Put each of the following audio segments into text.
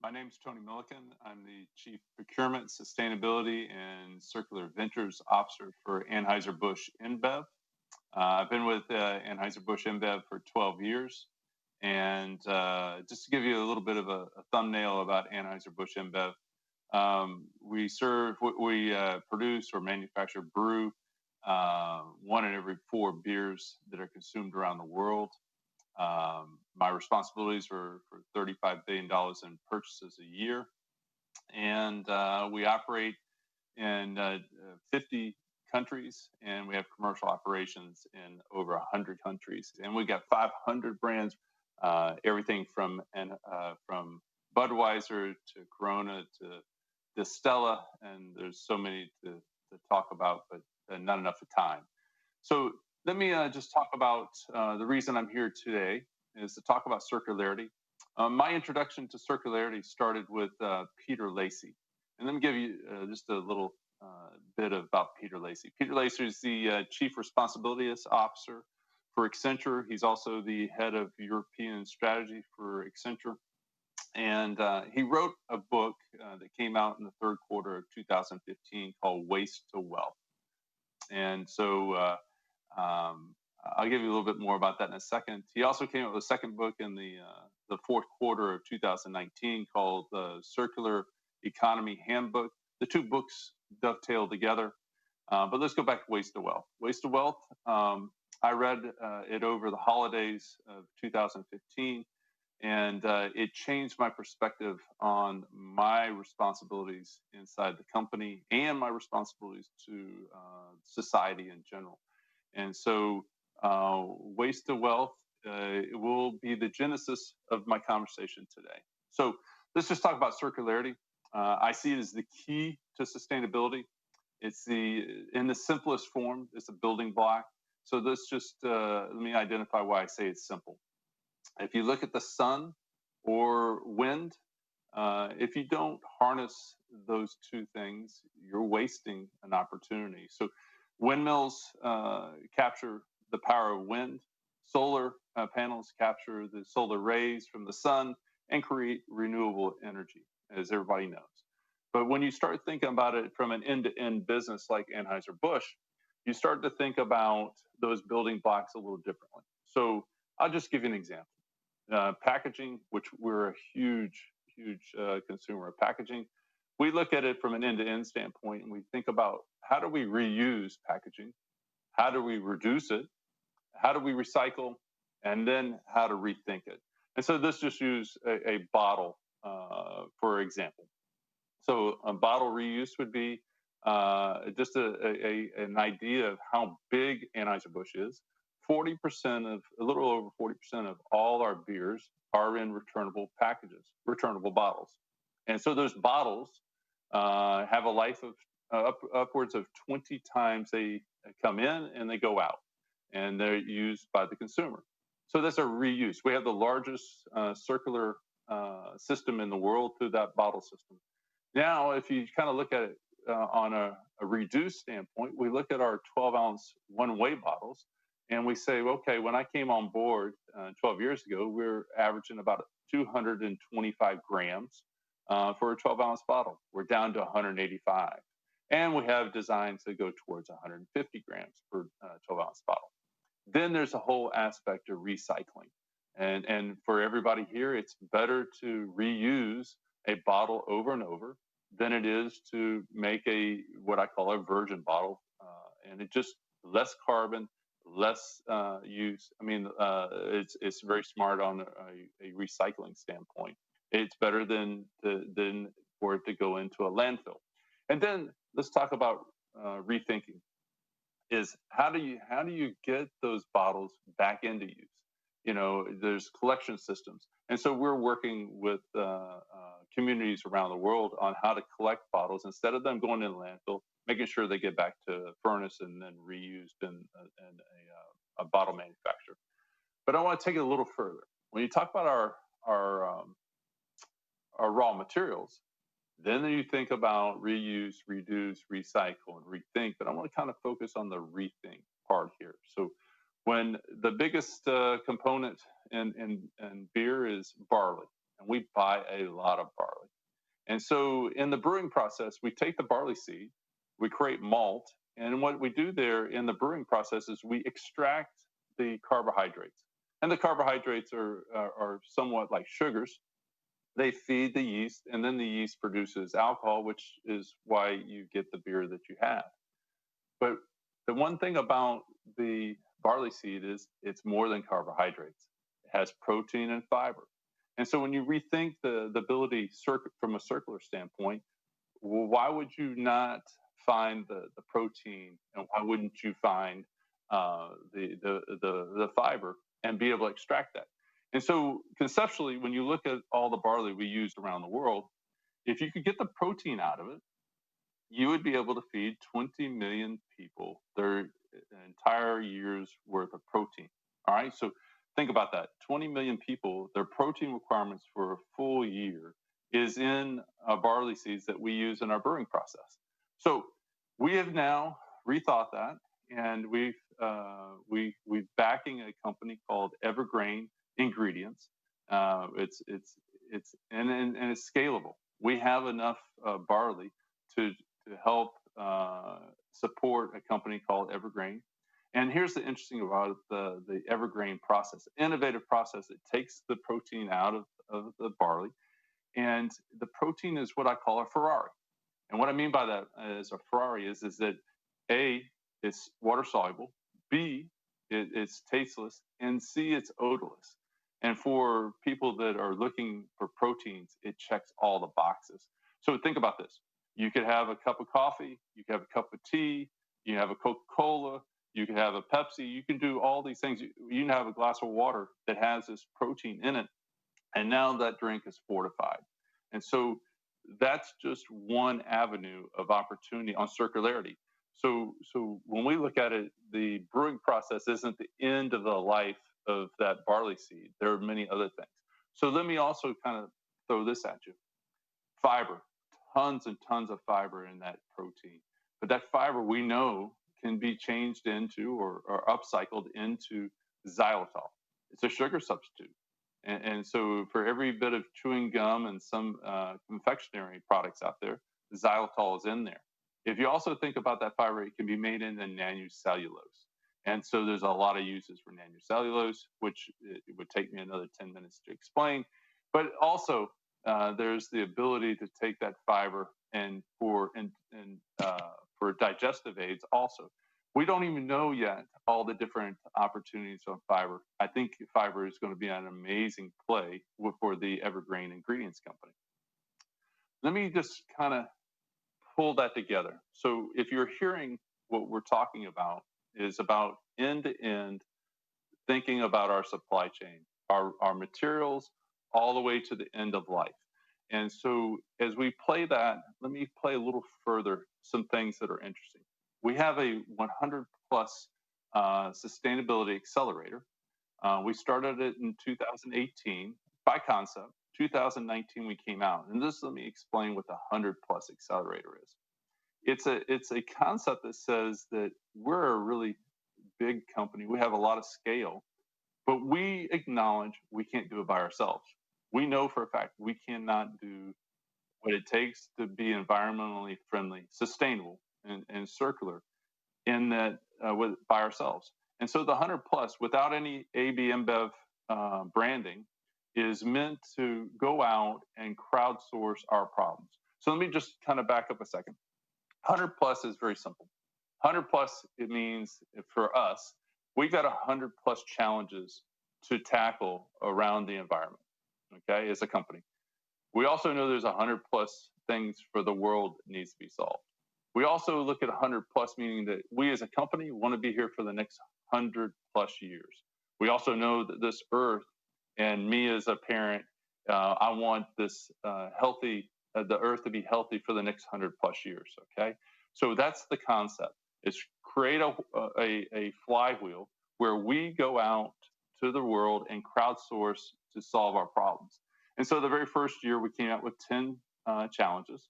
My name is Tony Milikin. I'm the Chief Procurement, Sustainability, and Circular Ventures Officer for Anheuser-Busch InBev. I've been with Anheuser-Busch InBev for 12 years. And just to give you a little bit of a thumbnail about Anheuser-Busch InBev, we produce or manufacture, brew 1 in every 4 beers that are consumed around the world. My responsibilities are for $35 billion in purchases a year. And we operate in 50 countries, and we have commercial operations in over 100 countries. And we got 500 brands, everything from Budweiser to Corona to Stella, and there's so many to talk about, but not enough time. So let me just talk about the reason I'm here today is to talk about circularity. My introduction to circularity started with Peter Lacey. And let me give you just a little bit about Peter Lacey. Peter Lacey is the Chief Responsibility Officer for Accenture. He's also the head of European strategy for Accenture. And he wrote a book that came out in the third quarter of 2015 called Waste to Wealth. And so I'll give you a little bit more about that in a second. He also came out with a second book in the fourth quarter of 2019 called the Circular Economy Handbook. The two books dovetail together. But let's go back to Waste to Wealth. Waste to Wealth, I read it over the holidays of 2015, and it changed my perspective on my responsibilities inside the company and my responsibilities to society in general. And so Waste to Wealth will be the genesis of my conversation today. So let's just talk about circularity. I see it as the key to sustainability. It's in the simplest form, it's a building block. So let's just, let me identify why I say it's simple. If you look at the sun or wind, if you don't harness those two things, you're wasting an opportunity. So windmills capture the power of wind. Solar panels capture the solar rays from the sun and create renewable energy, as everybody knows. But when you start thinking about it from an end-to-end business like Anheuser-Busch, you start to think about those building blocks a little differently. So I'll just give you an example. Packaging, which we're a huge consumer of packaging. We look at it from an end-to-end standpoint, and we think about how do we reuse packaging? How do we reduce it? How do we recycle? And then how to rethink it. And so let's just use a bottle, for example. So a bottle reuse would be just an idea of how big Anheuser-Busch is. 40% of, a little over 40% of all our beers are in returnable packages, returnable bottles. And so those bottles have a life of upwards of 20 times they come in and they go out, and they're used by the consumer. So that's a reuse. We have the largest circular system in the world through that bottle system. Now, if you kind of look at it on a reduced standpoint, we look at our 12-ounce one-way bottles, and we say, okay, when I came on board 12 years ago, we were averaging about 225 grams for a 12-ounce bottle. We're down to 185. And we have designs that go towards 150 grams per 12-ounce bottle. Then there's a whole aspect of recycling. And for everybody here, it's better to reuse a bottle over and over than it is to make what I call a virgin bottle. And it just less carbon, less use. I mean, it's very smart on a recycling standpoint. It's better than for it to go into a landfill. And then let's talk about rethinking. Is how do you get those bottles back into use? You know, there's collection systems, and so we're working with communities around the world on how to collect bottles instead of them going in the landfill, making sure they get back to the furnace and then reused in a bottle manufacturer. But I want to take it a little further. When you talk about our raw materials, then you think about reuse, reduce, recycle, and rethink. But I want to kind of focus on the rethink part here. So when the biggest component in beer is barley, and we buy a lot of barley. And so in the brewing process, we take the barley seed, we create malt, and what we do there in the brewing process is we extract the carbohydrates. And the carbohydrates are somewhat like sugars. They feed the yeast, and then the yeast produces alcohol, which is why you get the beer that you have. But the one thing about the barley seed is it's more than carbohydrates. It has protein and fiber. And so when you rethink the ability from a circular standpoint, well, why would you not find the protein, and why wouldn't you find the fiber and be able to extract that? And so conceptually, when you look at all the barley we use around the world, if you could get the protein out of it, you would be able to feed 20 million people their entire year's worth of protein. All right, so think about that. 20 million people, their protein requirements for a full year is in barley seeds that we use in our brewing process. So we have now rethought that, and we're backing a company called Evergreen Ingredients. It's scalable. We have enough barley to help support a company called Evergreen. And here's the interesting about the Evergreen process, innovative process. It takes the protein out of the barley, and the protein is what I call a Ferrari. And what I mean by that as a Ferrari is that A, it's water soluble, B, it's tasteless, and C, it's odorless. And for people that are looking for proteins, it checks all the boxes. So think about this. You could have a cup of coffee, you could have a cup of tea, you have a Coca-Cola, you can have a Pepsi, you can do all these things. You can have a glass of water that has this protein in it, and now that drink is fortified. And so that's just one avenue of opportunity on circularity. So when we look at it, the brewing process isn't the end of the life of that barley seed. There are many other things. So let me also kind of throw this at you. Fiber, tons and tons of fiber in that protein. But that fiber, we know, can be changed into or upcycled into xylitol. It's a sugar substitute. And so for every bit of chewing gum and some confectionery products out there, xylitol is in there. If you also think about that fiber, it can be made into nanocellulose. And so there's a lot of uses for nanocellulose, which it would take me another 10 minutes to explain. But also, there's the ability to take that fiber and for digestive aids also. We don't even know yet all the different opportunities on fiber. I think fiber is going to be an amazing play for the Evergreen Ingredients Company. Let me just kind of pull that together. So if you're hearing what we're talking about is about end-to-end thinking about our supply chain, our materials, all the way to the end of life. And so as we play that, let me play a little further some things that are interesting. We have a 100 plus Sustainability Accelerator. We started it in 2018 by concept. 2019 we came out, and this, let me explain what the 100 plus accelerator is. It's a concept that says that we're a really big company. We have a lot of scale, but we acknowledge we can't do it by ourselves. We know for a fact we cannot do what it takes to be environmentally friendly, sustainable, and circular in that by ourselves. And so the 100 plus, without any AB InBev branding, is meant to go out and crowdsource our problems. So let me just kind of back up a second. 100 plus is very simple. 100 plus, it means for us, we got 100 plus challenges to tackle around the environment, okay, as a company. We also know there's 100 plus things for the world that needs to be solved. We also look at 100 plus, meaning that we as a company want to be here for the next 100 plus years. We also know that this earth, and me as a parent, I want this the earth to be healthy for the next 100 plus years, okay? So that's the concept. It's create a flywheel where we go out to the world and crowdsource to solve our problems. And so the very first year we came out with 10 challenges.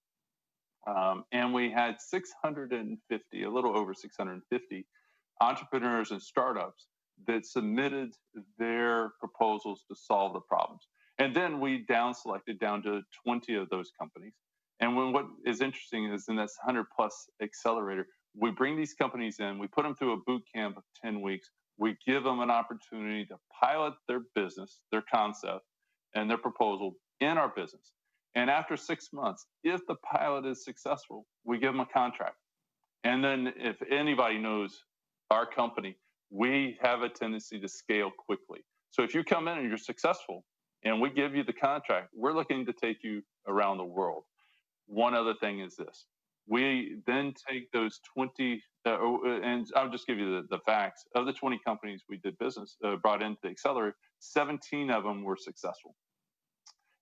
And we had 650, a little over 650 entrepreneurs and startups that submitted their proposals to solve the problems. And then we down selected down to 20 of those companies. And what is interesting is in this 100 plus accelerator, we bring these companies in, we put them through a boot camp of 10 weeks. We give them an opportunity to pilot their business, their concept, and their proposal in our business. And after 6 months, if the pilot is successful, we give them a contract. And then if anybody knows our company, we have a tendency to scale quickly. So if you come in and you're successful and we give you the contract, we're looking to take you around the world. One other thing is this. We then take those 20, and I'll just give you the facts. Of the 20 companies we did business, brought into the accelerator, 17 of them were successful.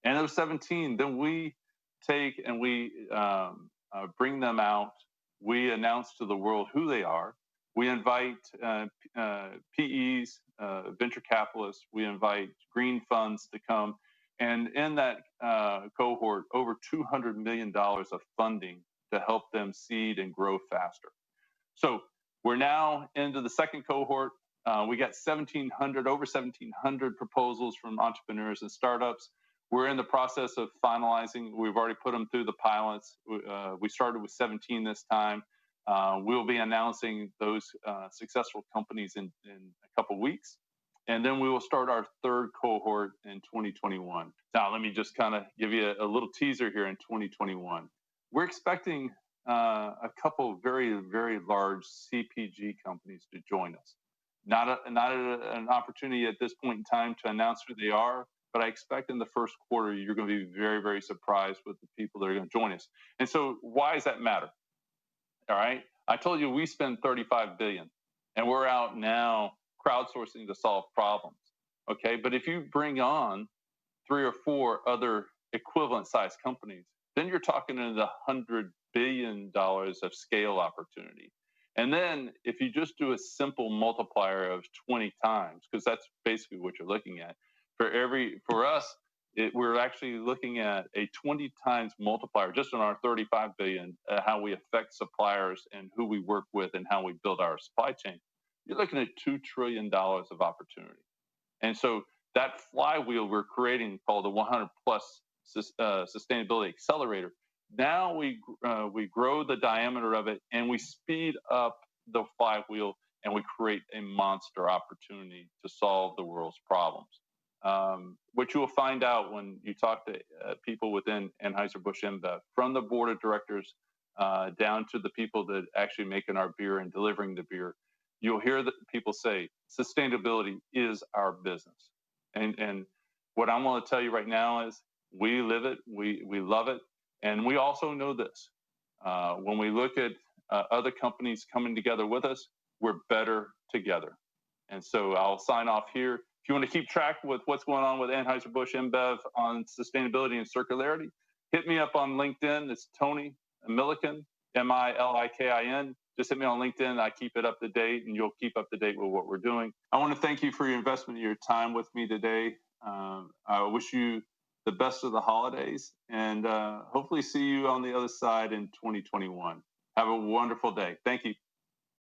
And those 17, then we take and we bring them out. We announce to the world who they are. We invite PEs, venture capitalists. We invite green funds to come. And in that cohort, over $200 million of funding to help them seed and grow faster. So we're now into the second cohort. We got over 1,700 proposals from entrepreneurs and startups. We're in the process of finalizing. We've already put them through the pilots. We started with 17 this time. We'll be announcing those successful companies in a couple weeks. And then we will start our third cohort in 2021. Now, let me just kind of give you a little teaser here in 2021. We're expecting a couple of very, very large CPG companies to join us. Not an opportunity at this point in time to announce who they are, but I expect in the first quarter, you're going to be very, very surprised with the people that are going to join us. And so why does that matter? All right. I told you we spend $35 billion and we're out now crowdsourcing to solve problems. Okay. But if you bring on 3 or 4 other equivalent sized companies, then you're talking in the $100 billion of scale opportunity. And then if you just do a simple multiplier of 20 times, because that's basically what you're looking at, for us, we're actually looking at a 20 times multiplier just on our 35 billion, how we affect suppliers and who we work with and how we build our supply chain. You're looking at $2 trillion of opportunity. And so that flywheel we're creating called the 100 plus Sustainability Accelerator, now we grow the diameter of it and we speed up the flywheel and we create a monster opportunity to solve the world's problems. What you will find out when you talk to people within Anheuser-Busch InBev, from the board of directors down to the people that actually making our beer and delivering the beer, you'll hear that people say sustainability is our business. And what I'm going to tell you right now is we live it, we love it, and we also know this. When we look at other companies coming together with us, we're better together. And so I'll sign off here. If you want to keep track with what's going on with Anheuser-Busch InBev on sustainability and circularity, hit me up on LinkedIn. It's Tony Milikin, Milikin. Just hit me on LinkedIn. I keep it up to date, and you'll keep up to date with what we're doing. I want to thank you for your investment and your time with me today. I wish you the best of the holidays, and hopefully see you on the other side in 2021. Have a wonderful day. Thank you.